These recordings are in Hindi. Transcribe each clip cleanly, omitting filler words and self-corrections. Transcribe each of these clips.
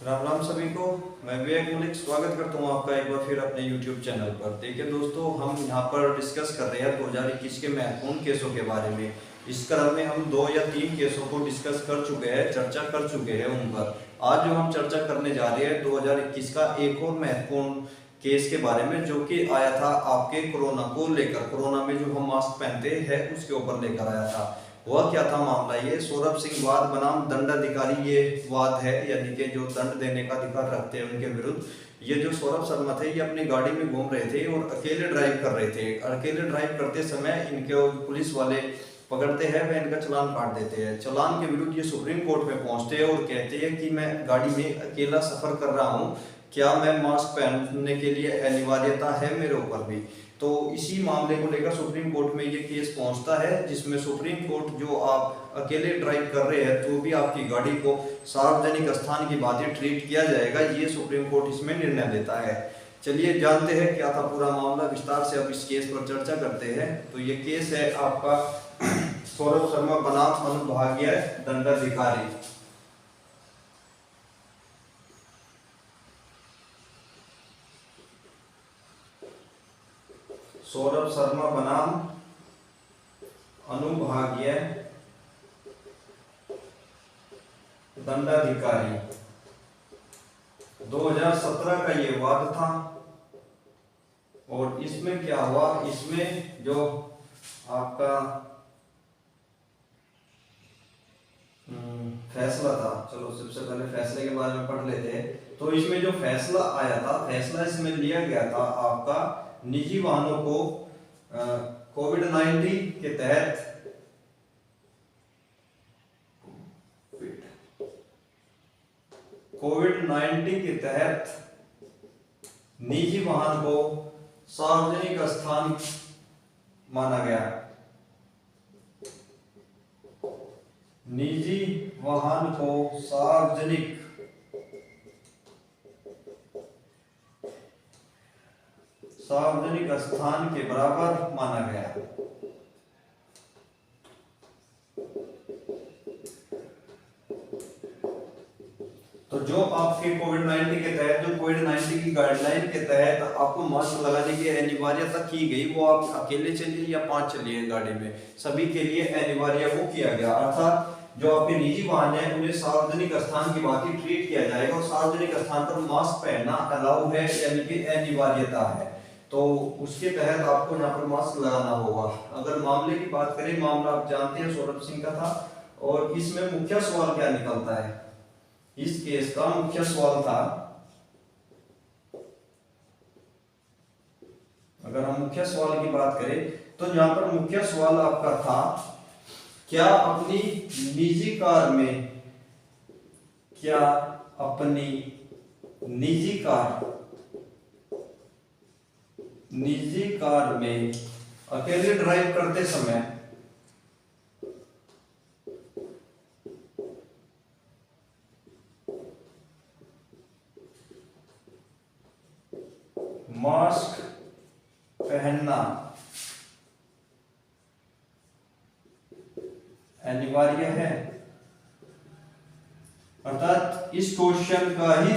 राम राम सभी को। मैं विवेक मलिक स्वागत करता हूं आपका एक बार फिर अपने YouTube चैनल पर। देखिए दोस्तों, हम यहां पर डिस्कस कर रहे हैं 2021 के महत्वपूर्ण केसों के बारे में। इस क्रम में हम 2 या 3 केसों को डिस्कस कर चुके हैं, चर्चा कर चुके हैं उन पर। आज जो हम चर्चा करने जा रहे हैं 2021 का एक और महत्वपूर्ण केस के बारे में, जो कि आया था आपके कोरोना को लेकर। कोरोना में जो हम मास्क पहनते हैं उसके ऊपर लेकर आया था। हुआ क्या था मामला, ये सौरभ सिंह वाद बनाम दंडाधिकारी ये वाद है, यानी कि जो दंड देने का अधिकार रखते हैं उनके विरुद्ध। ये जो सौरभ शर्मा थे, ये अपनी गाड़ी में घूम रहे थे और अकेले ड्राइव कर रहे थे। अकेले ड्राइव करते समय इनके पुलिस वाले पकड़ते हैं, वह इनका चालान काट देते हैं। चालान के विरुद्ध ये सुप्रीम कोर्ट में पहुंचते हैं और कहते हैं कि मैं गाड़ी में अकेला सफर कर रहा हूँ, क्या मैं मास्क पहनने के लिए अनिवार्यता है मेरे ऊपर भी। तो इसी मामले को लेकर सुप्रीम कोर्ट में ये केस पहुंचता है, जिसमें सुप्रीम कोर्ट जो आप अकेले ड्राइव कर रहे हैं तो भी आपकी गाड़ी को सार्वजनिक स्थान की भांति ट्रीट किया जाएगा, ये सुप्रीम कोर्ट इसमें निर्णय लेता है। चलिए जानते हैं क्या था पूरा मामला विस्तार से, अब इस केस पर चर्चा करते हैं। तो ये केस है आपका सौरभ शर्मा बनाम अनुभागीय दंडाधिकारी। सौरभ शर्मा बनाम अनुभागीय दंडाधिकारी 2017 का ये वाद था। और इसमें क्या हुआ, इसमें जो आपका फैसला था, चलो सबसे पहले फैसले के बारे में पढ़ लेते हैं। तो इसमें जो फैसला आया था, फैसला इसमें लिया गया था आपका निजी वाहनों को कोविड-19 के तहत निजी वाहन को सार्वजनिक स्थान माना गया। निजी वाहन को सार्वजनिक स्थान के बराबर माना गया। तो जो आपके कोविड-19 के तहत, जो कोविड-19 की गाइडलाइन के तहत आपको मास्क लगाने की अनिवार्यता की गई, वो आप अकेले चलिए या 5 चलिए गाड़ी में, सभी के लिए अनिवार्य वो किया गया। अर्थात जो आपके निजी वाहन है उन्हें सार्वजनिक स्थान की भांति ट्रीट किया जाएगा और सार्वजनिक स्थान पर मास्क पहनना अलाउ है, यानी कि अनिवार्यता है। तो उसके तहत आपको यहाँ पर मास्क लगाना होगा। अगर मामले की बात करें, मामला आप जानते हैं सौरभ सिंह का था। और इसमें मुख्य सवाल क्या निकलता है, इस केस का मुख्य सवाल था, अगर हम मुख्य सवाल की बात करें तो यहाँ पर मुख्य सवाल आपका था, क्या अपनी निजी कार में, क्या अपनी निजी कार में अकेले ड्राइव करते समय मास्क पहनना अनिवार्य है। अर्थात इस क्वेश्चन का ही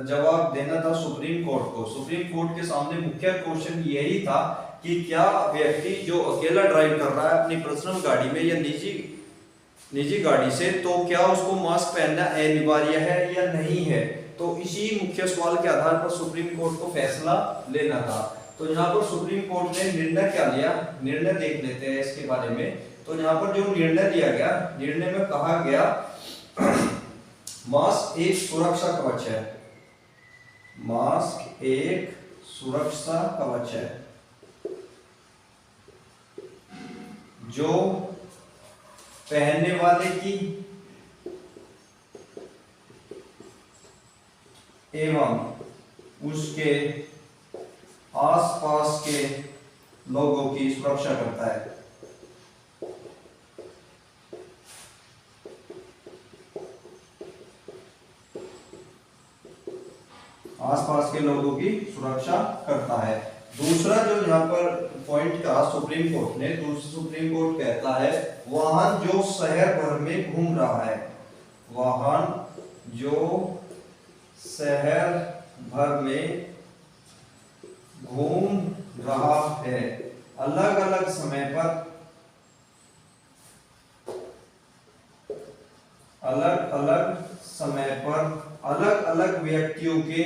जवाब देना था सुप्रीम कोर्ट को। सुप्रीम कोर्ट के सामने मुख्य क्वेश्चन यही था कि क्या व्यक्ति जो अकेला ड्राइव कर रहा है अपनी पर्सनल गाड़ी में या निजी गाड़ी से, तो क्या उसको मास्क पहनना अनिवार्य है या नहीं है। तो इसी मुख्य सवाल के आधार पर सुप्रीम कोर्ट को फैसला लेना था। तो यहाँ पर सुप्रीम कोर्ट ने निर्णय क्या लिया, निर्णय देख लेते हैं इसके बारे में। तो यहाँ पर जो निर्णय दिया गया, निर्णय में कहा गया मास्क एक सुरक्षा कवच है। मास्क एक सुरक्षा कवच है जो पहनने वाले की एवं उसके आसपास के लोगों की सुरक्षा करता है। आसपास के लोगों की सुरक्षा करता है। दूसरा जो यहाँ पर पॉइंट कहा सुप्रीम कोर्ट ने, सुप्रीम कोर्ट कहता है वाहन जो शहर भर में घूम रहा है, वाहन जो शहर भर में घूम रहा है। अलग अलग समय पर अलग अलग समय पर अलग अलग व्यक्तियों के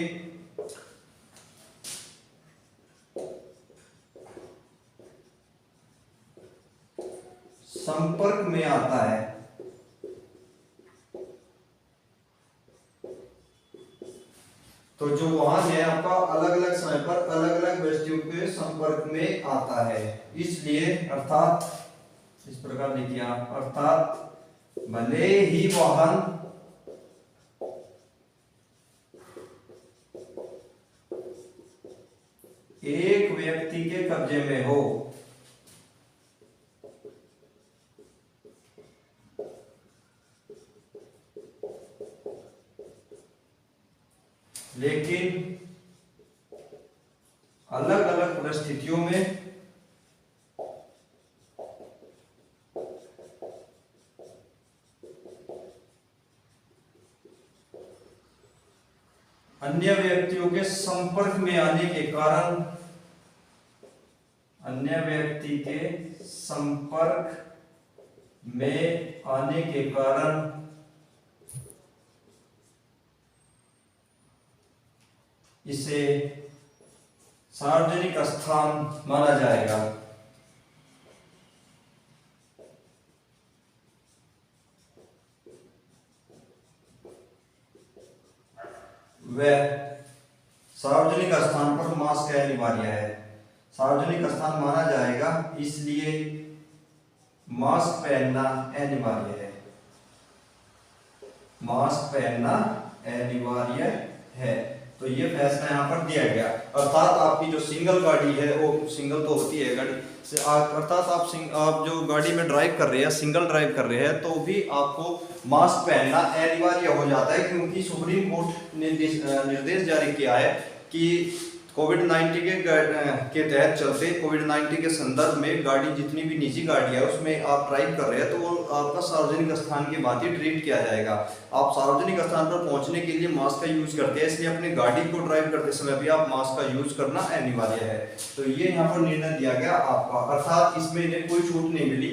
संपर्क में आता है। तो जो वाहन है आपका अलग अलग समय पर अलग अलग व्यक्तियों के संपर्क में आता है, इसलिए अर्थात इस प्रकार लिखिए आप, अर्थात भले ही वाहन एक व्यक्ति के कब्जे में हो, लेकिन अलग अलग परिस्थितियों में अन्य व्यक्तियों के संपर्क में आने के कारण, अन्य व्यक्ति के संपर्क में आने के कारण इसे सार्वजनिक स्थान माना जाएगा। वह सार्वजनिक स्थान पर मास्क अनिवार्य है, सार्वजनिक स्थान माना जाएगा, इसलिए मास्क पहनना अनिवार्य है, मास्क पहनना अनिवार्य है। तो ये फैसला यहाँ पर दिया गया। अर्थात आपकी जो सिंगल गाड़ी है, वो सिंगल तो होती है गाड़ी से, अर्थात आप जो गाड़ी में ड्राइव कर रहे हैं, सिंगल ड्राइव कर रहे हैं, तो भी आपको मास्क पहनना अनिवार्य हो जाता है, क्योंकि सुप्रीम कोर्ट ने निर्देश जारी किया है कि कोविड-19 के तहत चलते कोविड-19 के संदर्भ में गाड़ी, जितनी भी निजी गाड़ी है उसमें आप ड्राइव कर रहे हैं, तो वो आपका सार्वजनिक स्थान की बात ही ट्रीट किया जाएगा। आप सार्वजनिक स्थान पर पहुंचने के लिए मास्क का यूज करते हैं, इसलिए अपनी गाड़ी को ड्राइव करते समय भी आप मास्क का यूज करना अनिवार्य है। तो ये यहाँ पर निर्णय दिया गया आपका, अर्थात इसमें इन्हें कोई छूट नहीं मिली,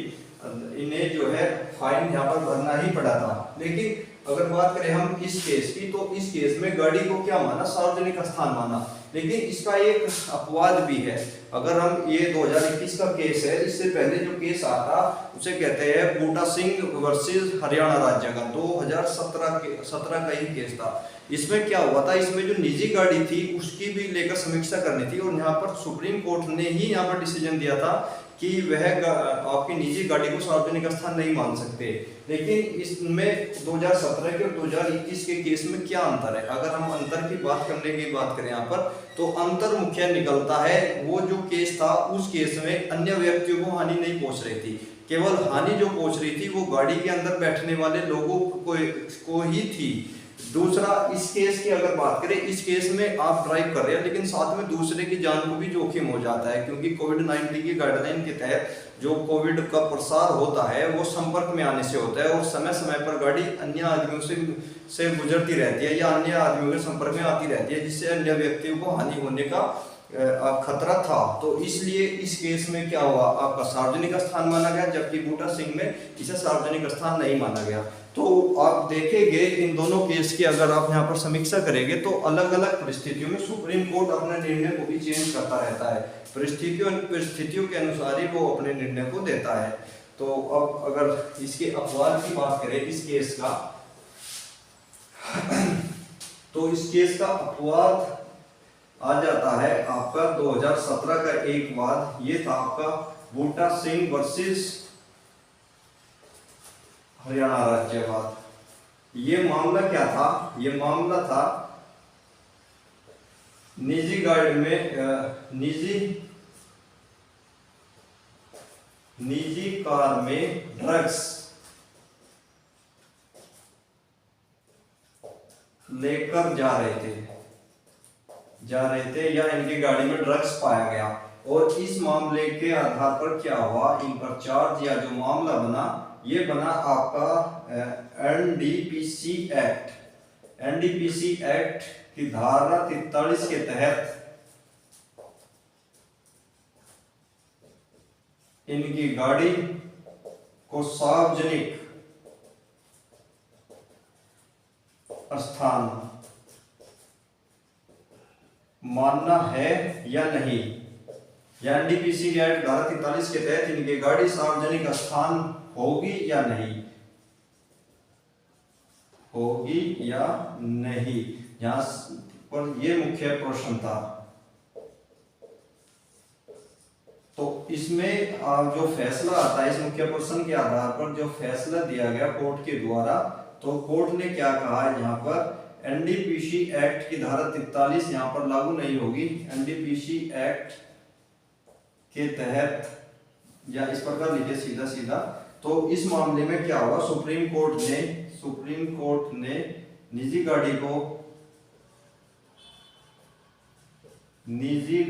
इन्हें जो है फाइन यहाँ पर भरना ही पड़ा था। लेकिन अगर बात करें हम इस केस की, तो इस केस में गाड़ी को क्या माना, सार्वजनिक स्थान माना। लेकिन इसका एक अपवाद भी है। अगर हम ये 2021 का केस है, इससे पहले जो केस आता उसे कहते हैं बूटा सिंह वर्सेस हरियाणा राज्य का, 2017 का ही केस था। इसमें क्या हुआ था, इसमें जो निजी गाड़ी थी उसकी भी लेकर समीक्षा करनी थी, और यहाँ पर सुप्रीम कोर्ट ने ही यहाँ पर डिसीजन दिया था कि वह आपकी निजी गाड़ी को सार्वजनिक स्थान नहीं मान सकते। लेकिन इसमें 2017 के और 2021 के केस में क्या अंतर है, अगर हम अंतर की बात करने की बात करें यहाँ पर, तो अंतर मुख्य निकलता है, वो जो केस था उस केस में अन्य व्यक्तियों को हानि नहीं पहुंच रही थी, केवल हानि जो पहुंच रही थी वो गाड़ी के अंदर बैठने वाले लोगों को ही थी। दूसरा, इस केस की अगर बात करें, इस केस में आप ड्राइव कर रहे हैं, लेकिन साथ में दूसरे की जान को भी जोखिम हो जाता है, क्योंकि कोविड-19 की गाइडलाइन के तहत जो कोविड का प्रसार होता है वो संपर्क में आने से होता है, और समय समय पर गाड़ी अन्य आदमियों से गुजरती रहती है या अन्य आदमियों के संपर्क में आती रहती है, जिससे अन्य व्यक्तियों को हानि होने का खतरा था। तो इसलिए इस केस में क्या हुआ, आपका सार्वजनिक स्थान माना गया, जबकि बूटा सिंह में इसे सार्वजनिक स्थान नहीं माना गया। तो आप देखेंगे इन दोनों केस की अगर आप यहाँ पर समीक्षा करेंगे, तो अलग अलग परिस्थितियों में सुप्रीम कोर्ट अपने निर्णय को भी चेंज करता रहता है, परिस्थितियों के अनुसार ही वो अपने निर्णय को देता है। तो अब अगर इसके अपवाद की बात करें इस केस का, तो इस केस का अपवाद आ जाता है आपका 2017 का एक वाद, ये था आपका बूटा सिंह वर्सेस हरियाणा राज्यवाद। ये मामला क्या था, ये मामला था निजी गाड़ी में निजी कार में ड्रग्स लेकर जा रहे थे या इनकी गाड़ी में ड्रग्स पाया गया, और इस मामले के आधार पर क्या हुआ, इन पर चार्ज या जो मामला बना, ये बना आपका NDPC एक्ट, एनडीपीसी एक्ट की धारा 43 के तहत इनकी गाड़ी को सार्वजनिक स्थान मानना है या नहीं। एनडीपीसी एक्ट धारा 43 के तहत इनकी गाड़ी सार्वजनिक स्थान होगी या नहीं, होगी या नहीं, यहां पर ये मुख्य प्रश्न था। तो इसमें जो फैसला आता है इस मुख्य प्रश्न के आधार पर जो फैसला दिया गया कोर्ट के द्वारा, तो कोर्ट ने क्या कहा है यहाँ पर, एनडीपीसी एक्ट की धारा 43 यहाँ पर लागू नहीं होगी। एनडीपीसी एक्ट के तहत या इस प्रकार लिखे सीधा सीधा, तो इस मामले में क्या होगा, सुप्रीम कोर्ट ने निजी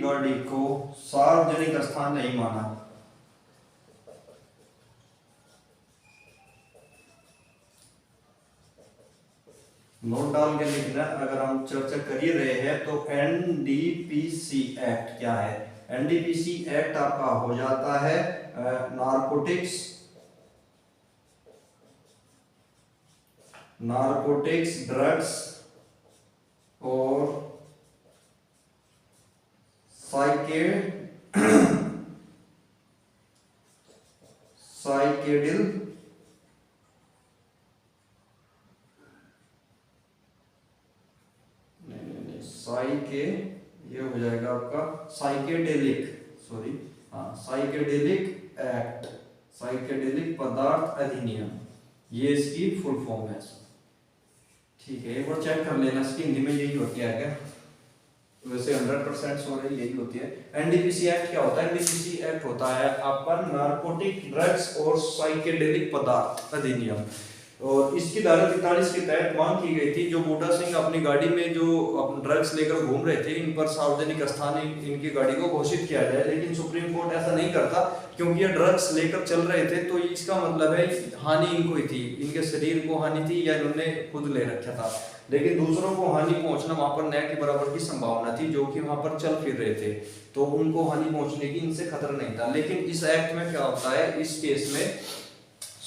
गाड़ी को सार्वजनिक स्थान नहीं माना। नोट डाल के लिखना, अगर हम चर्चा कर ही रहे हैं तो एनडीपीसी एक्ट क्या है। एनडीपीसी एक्ट आपका हो जाता है नारकोटिक्स ड्रग्स और साइकेडिल ये हो जाएगा आपका साइकेडेलिक एक्ट, साइकेडेलिक पदार्थ अधिनियम, ये इसकी फुल फॉर्म है। ठीक है, एक बार चेक कर लेना, इसकी हिंदी में यही होती है क्या, वैसे 100% सो रही यही होती है। एनडीपीसी एक्ट क्या होता है, एनडीपीसी एक्ट होता है आपका नारकोटिक ड्रग्स और साइकेडेलिक पदार्थ अधिनियम, और इसकी धारा 43 के तहत मांग की गई थी जो बूटा सिंह अपनी गाड़ी में जो ड्रग्स लेकर घूम रहे थे, इन पर सार्वजनिक स्थान इनकी गाड़ी को घोषित किया जाए। लेकिन सुप्रीम कोर्ट ऐसा नहीं करता, क्योंकि ये ड्रग्स लेकर चल रहे थे, तो इसका मतलब है हानि इनको ही थी, इनके शरीर को हानि थी या इन्होंने खुद ले रखा था। लेकिन दूसरों को हानि पहुंचना वहां पर न्याय के बराबर की संभावना थी, जो कि वहां पर चल फिर रहे थे, तो उनको हानि पहुंचने की इनसे खतरा नहीं था। लेकिन इस एक्ट में क्या होता है, इस केस में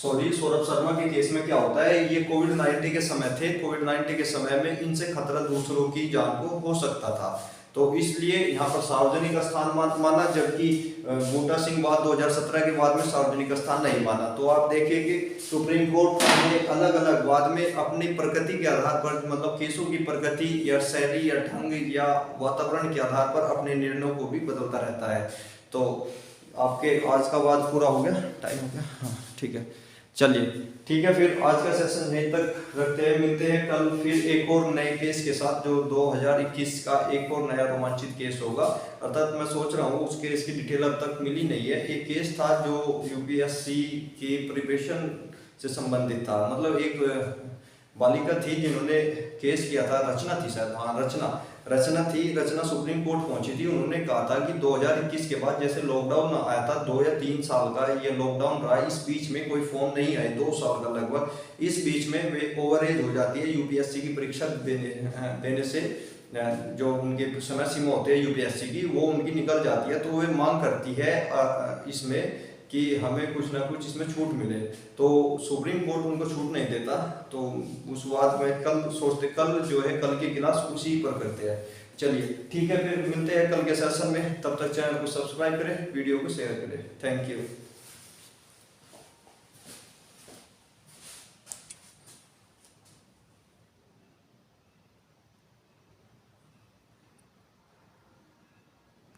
सौरभ शर्मा के केस में क्या होता है, ये कोविड-19 के समय थे, कोविड-19 के समय में इनसे खतरा दूसरों की जान को हो सकता था, तो इसलिए यहाँ पर सार्वजनिक स्थान माना, जबकि बूटा सिंह बाद 2017 के बाद में सार्वजनिक स्थान नहीं माना। तो आप देखिए कि सुप्रीम कोर्ट ने अलग अलग बाद में अपनी प्रकृति के आधार पर, मतलब केसों की प्रकृति या शैली या ढंग या वातावरण के आधार पर अपने निर्णयों को भी बदलता रहता है। तो आपके आज का वाद पूरा हो गया, टाइम हो गया, हाँ ठीक है, चलिए ठीक है, फिर आज का सेशन यहीं तक रखते हैं, मिलते हैं कल फिर एक और नए केस के साथ, जो 2021 का एक और नया रोमांचित केस होगा। अर्थात मैं सोच रहा हूँ उस केस की डिटेल अब तक मिली नहीं है। एक केस था जो यूपीएससी के प्रिपरेशन से संबंधित था, मतलब एक बालिका थी जिन्होंने केस किया था, रचना थी शायद, हाँ रचना सुप्रीम कोर्ट पहुंची थी। उन्होंने कहा था कि 2021 के बाद जैसे लॉकडाउन आया था, 2 या 3 साल का ये लॉकडाउन रहा, इस बीच में कोई फॉर्म नहीं आए, 2 साल का लगभग, इस बीच में वे ओवरेज हो जाती है यूपीएससी की परीक्षा देने से, जो उनके समय सीमा होती है यूपीएससी की, वो उनकी निकल जाती है। तो वे मांग करती है इसमें कि हमें कुछ ना कुछ इसमें छूट मिले, तो सुप्रीम कोर्ट उनको छूट नहीं देता। तो उस बात में कल जो है कल की क्लास उसी पर करते हैं। चलिए ठीक है, फिर मिलते हैं कल के सेशन में, तब तक चैनल को सब्सक्राइब करें, वीडियो को शेयर करें। Thank you.